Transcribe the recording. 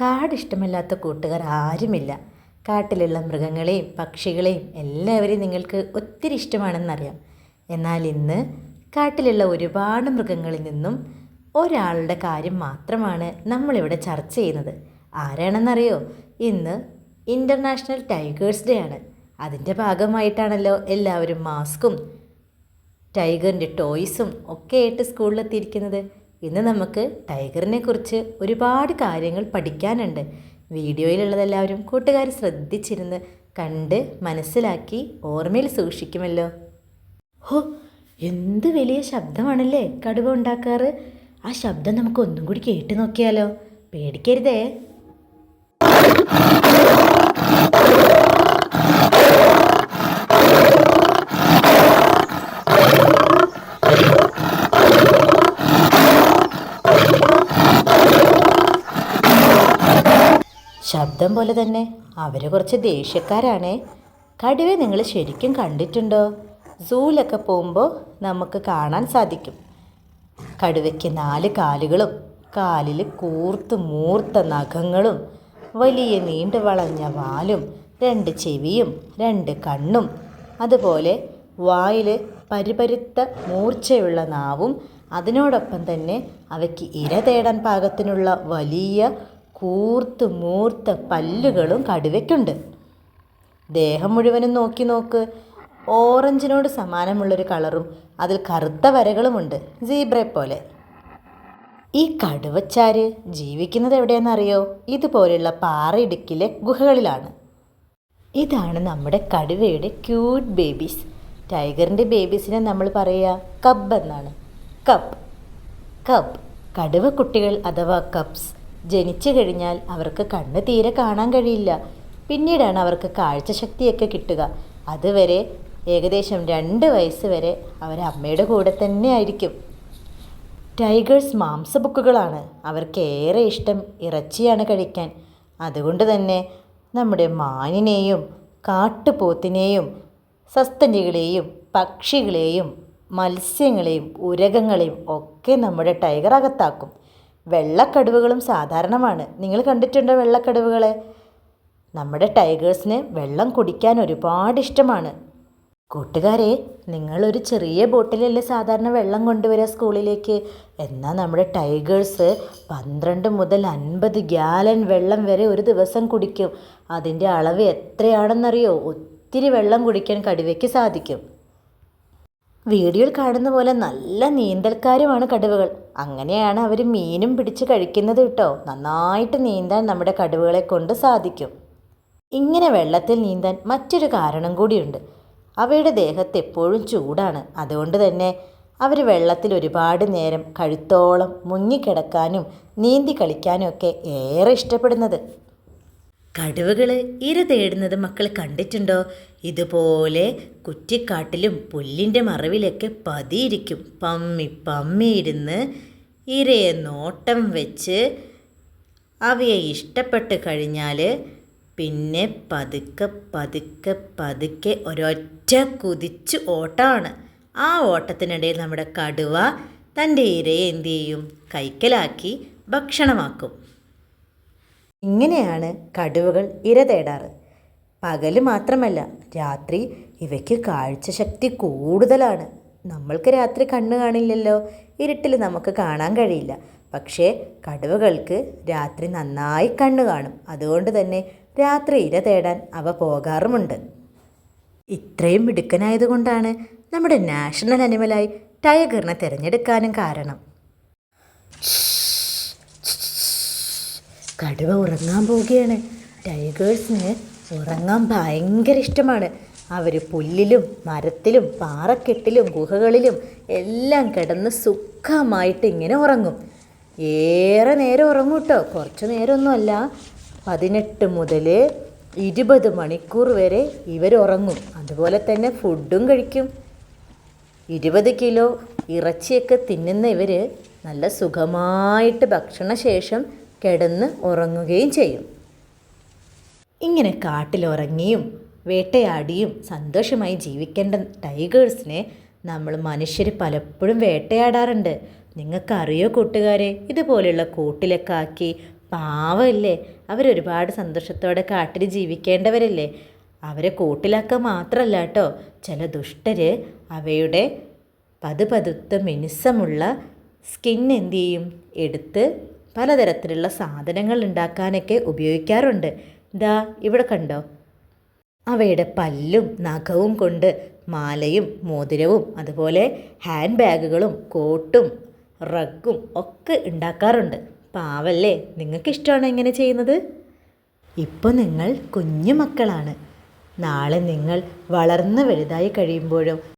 കാടിഷ്ടമില്ലാത്ത കൂട്ടുകാർ ആരുമില്ല. കാട്ടിലുള്ള മൃഗങ്ങളെയും പക്ഷികളെയും എല്ലാവരെയും നിങ്ങൾക്ക് ഒത്തിരി ഇഷ്ടമാണെന്നറിയാം. എന്നാൽ ഇന്ന് കാട്ടിലുള്ള ഒരുപാട് മൃഗങ്ങളിൽ നിന്നും ഒരാളുടെ കാര്യം മാത്രമാണ് നമ്മളിവിടെ ചർച്ച ചെയ്യുന്നത്. ആരാണെന്നറിയോ? ഇന്ന് ഇൻ്റർനാഷണൽ ടൈഗേഴ്സ് ഡേ ആണ്. അതിൻ്റെ ഭാഗമായിട്ടാണല്ലോ എല്ലാവരും മാസ്കും ടൈഗറിൻ്റെ ടോയ്സും ഒക്കെ ആയിട്ട് സ്കൂളിലെത്തിയിരിക്കുന്നത്. ഇന്ന് നമുക്ക് ടൈഗറിനെ കുറിച്ച് ഒരുപാട് കാര്യങ്ങൾ പഠിക്കാനുണ്ട്. വീഡിയോയിലുള്ളതെല്ലാവരും കൂട്ടുകാർ ശ്രദ്ധിച്ചിരുന്ന് കണ്ട് മനസ്സിലാക്കി ഓർമ്മയിൽ സൂക്ഷിക്കുമല്ലോ. ഹോ, എന്ത് വലിയ ശബ്ദമാണല്ലേ കടുവ ഉണ്ടാക്കാറ്. ആ ശബ്ദം നമുക്ക് ഒന്നും കൂടി കേട്ട് നോക്കിയാലോ? പേടിക്കരുതേ. ശബ്ദം പോലെ തന്നെ അവർ കുറച്ച് ദേഷ്യക്കാരാണേ. കടുവയെ നിങ്ങൾ ശരിക്കും കണ്ടിട്ടുണ്ടോ? സൂവിലൊക്കെ പോകുമ്പോൾ നമുക്ക് കാണാൻ സാധിക്കും. കടുവയ്ക്ക് 4 കാലുകളും കാലിൽ കൂർത്ത് മൂർത്ത നഖങ്ങളും വലിയ നീണ്ടു വളഞ്ഞ വാലും 2 ചെവിയും 2 കണ്ണും അതുപോലെ വായിൽ പരിപരുത്ത മൂർച്ചയുള്ള നാവും അതിനോടൊപ്പം തന്നെ അവയ്ക്ക് ഇര തേടാൻ പാകത്തിനുള്ള വലിയ കൂർത്ത് മൂർത്ത പല്ലുകളും കടുവയ്ക്കുണ്ട്. ദേഹം മുഴുവനും നോക്ക്. ഓറഞ്ചിനോട് സമാനമുള്ളൊരു കളറും അതിൽ കറുത്ത വരകളുമുണ്ട്, സീബ്രയെ പോലെ. ഈ കടുവച്ചാര് ജീവിക്കുന്നത് എവിടെയെന്നറിയോ? ഇതുപോലെയുള്ള പാറയിടുക്കിലെ ഗുഹകളിലാണ്. ഇതാണ് നമ്മുടെ കടുവയുടെ ക്യൂട്ട് ബേബീസ്. ടൈഗറിൻ്റെ ബേബീസിനെ നമ്മൾ പറയുക കബ് എന്നാണ്. കബ് കടുവ കുട്ടികൾ അഥവാ കബ്സ് ജനിച്ചു കഴിഞ്ഞാൽ അവർക്ക് കണ്ണ് തീരെ കാണാൻ കഴിയില്ല. പിന്നീടാണ് അവർക്ക് കാഴ്ചശക്തിയൊക്കെ കിട്ടുക. അതുവരെ ഏകദേശം 2 വയസ്സ് വരെ അവർ അമ്മയുടെ കൂടെ തന്നെ ആയിരിക്കും. ടൈഗേഴ്സ് മാംസബുക്കുകളാണ്. അവർക്ക് ഏറെ ഇഷ്ടം ഇറച്ചിയാണ് കഴിക്കാൻ. അതുകൊണ്ട് തന്നെ നമ്മുടെ മാനിനെയും കാട്ടുപോത്തിനെയും സസ്തനികളെയും പക്ഷികളെയും മത്സ്യങ്ങളെയും ഉരകങ്ങളെയും ഒക്കെ നമ്മുടെ ടൈഗർ അകത്താക്കും. വെള്ളക്കടുവകളും സാധാരണമാണ്. നിങ്ങൾ കണ്ടിട്ടുണ്ടോ വെള്ളക്കടുവകളെ? നമ്മുടെ ടൈഗേഴ്സിന് വെള്ളം കുടിക്കാൻ ഒരുപാട് ഇഷ്ടമാണ്. കൂട്ടുകാരെ, നിങ്ങളൊരു ചെറിയ ബോട്ടിലല്ലേ സാധാരണ വെള്ളം കൊണ്ടുവരിക സ്കൂളിലേക്ക്. എന്നാൽ നമ്മുടെ ടൈഗേഴ്സ് 12 മുതൽ 50 ഗാലൻ വെള്ളം വരെ ഒരു ദിവസം കുടിക്കും. അതിൻ്റെ അളവ് എത്രയാണെന്നറിയോ? ഒത്തിരി വെള്ളം കുടിക്കാൻ കടുവയ്ക്ക് സാധിക്കും. വീഡിയോയിൽ കാണുന്ന പോലെ നല്ല നീന്തൽക്കാരുമാണ് കടുവകൾ. അങ്ങനെയാണ് അവർ മീനും പിടിച്ച് കഴിക്കുന്നത് കേട്ടോ. നന്നായിട്ട് നീന്താൻ നമ്മുടെ കടുവകളെ കൊണ്ട് സാധിക്കും. ഇങ്ങനെ വെള്ളത്തിൽ നീന്താൻ മറ്റൊരു കാരണം കൂടിയുണ്ട്. അവയുടെ ദേഹത്ത് എപ്പോഴും ചൂടാണ്. അതുകൊണ്ട് തന്നെ അവർ വെള്ളത്തിൽ ഒരുപാട് നേരം കഴുത്തോളം മുങ്ങിക്കിടക്കാനും നീന്തി കളിക്കാനും ഒക്കെ ഏറെ ഇഷ്ടപ്പെടുന്നത്. കടുവകൾ ഇര തേടുന്നത് മക്കൾ കണ്ടിട്ടുണ്ടോ? ഇതുപോലെ കുറ്റിക്കാട്ടിലും പുല്ലിൻ്റെ മറവിലൊക്കെ പതിയിരിക്കും. പമ്മിയിരുന്ന് ഇരയെ നോട്ടം വെച്ച് അവയെ ഇഷ്ടപ്പെട്ട് കഴിഞ്ഞാൽ പിന്നെ പതുക്കെ ഒരൊറ്റ കുതിച്ച് ഓട്ടമാണ്. ആ ഓട്ടത്തിനിടയിൽ നമ്മുടെ കടുവ തൻ്റെ ഇരയെ എന്തു ചെയ്യും? കൈക്കലാക്കി ഭക്ഷണമാക്കും. ഇങ്ങനെയാണ് കടുവകൾ ഇര തേടാറ്. പകൽ മാത്രമല്ല, രാത്രി ഇവയ്ക്ക് കാഴ്ചശക്തി കൂടുതലാണ്. നമ്മൾക്ക് രാത്രി കണ്ണ് കാണില്ലല്ലോ, ഇരുട്ടിൽ നമുക്ക് കാണാൻ കഴിയില്ല. പക്ഷേ കടുവകൾക്ക് രാത്രി നന്നായി കണ്ണ് കാണും. അതുകൊണ്ട് തന്നെ രാത്രി ഇര തേടാൻ അവ പോകാറുമുണ്ട്. ഇത്രയും മിടുക്കനായതുകൊണ്ടാണ് നമ്മുടെ നാഷണൽ അനിമലായി ടൈഗറിനെ തിരഞ്ഞെടുക്കാനും കാരണം. കടുവ ഉറങ്ങാൻ പോവുകയാണ്. ടൈഗേഴ്സിന് ഉറങ്ങാൻ ഭയങ്കര ഇഷ്ടമാണ്. അവർ പുല്ലിലും മരത്തിലും പാറക്കെട്ടിലും ഗുഹകളിലും എല്ലാം കിടന്ന് സുഖമായിട്ട് ഇങ്ങനെ ഉറങ്ങും. ഏറെ നേരം ഉറങ്ങും കേട്ടോ. കുറച്ച് നേരമൊന്നുമല്ല, 18 മുതൽ 20 മണിക്കൂർ വരെ ഇവർ ഉറങ്ങും. അതുപോലെ തന്നെ ഫുഡും കഴിക്കും. 20 കിലോ ഇറച്ചിയൊക്കെ തിന്നുന്ന ഇവർ നല്ല സുഖമായിട്ട് ഭക്ഷണശേഷം കിടന്ന് ഉറങ്ങുകയും ചെയ്യും. ഇങ്ങനെ കാട്ടിലുറങ്ങിയും വേട്ടയാടിയും സന്തോഷമായി ജീവിക്കേണ്ട ടൈഗേഴ്സിനെ നമ്മൾ മനുഷ്യർ പലപ്പോഴും വേട്ടയാടാറുണ്ട്. നിങ്ങൾക്കറിയോ കൂട്ടുകാരെ? ഇതുപോലെയുള്ള കൂട്ടിലൊക്കെ ആക്കി പാവമല്ലേ, അവരൊരുപാട് സന്തോഷത്തോടെ കാട്ടിൽ ജീവിക്കേണ്ടവരല്ലേ. അവരെ കൂട്ടിലാക്കാൻ മാത്രമല്ല കേട്ടോ, ചില ദുഷ്ടർ അവയുടെ പതുപതുത്ത മിനുസമുള്ള സ്കിൻ എന്തു ചെയ്യും, എടുത്ത് പലതരത്തിലുള്ള സാധനങ്ങൾ ഉണ്ടാക്കാനൊക്കെ ഉപയോഗിക്കാറുണ്ട്. ദാ ഇവിടെ കണ്ടോ, അവയുടെ പല്ലും നഖവും കൊണ്ട് മാലയും മോതിരവും അതുപോലെ ഹാൻഡ് ബാഗുകളും കോട്ടും റഗ്ഗും ഒക്കെ ഉണ്ടാക്കാറുണ്ട്. പാവല്ലേ, നിങ്ങൾക്ക് ഇഷ്ടമാണോ ഇങ്ങനെ ചെയ്യുന്നത്? ഇപ്പോൾ നിങ്ങൾ കുഞ്ഞു മക്കളാണ്. നാളെ നിങ്ങൾ വളർന്ന് വലുതായി കഴിയുമ്പോഴും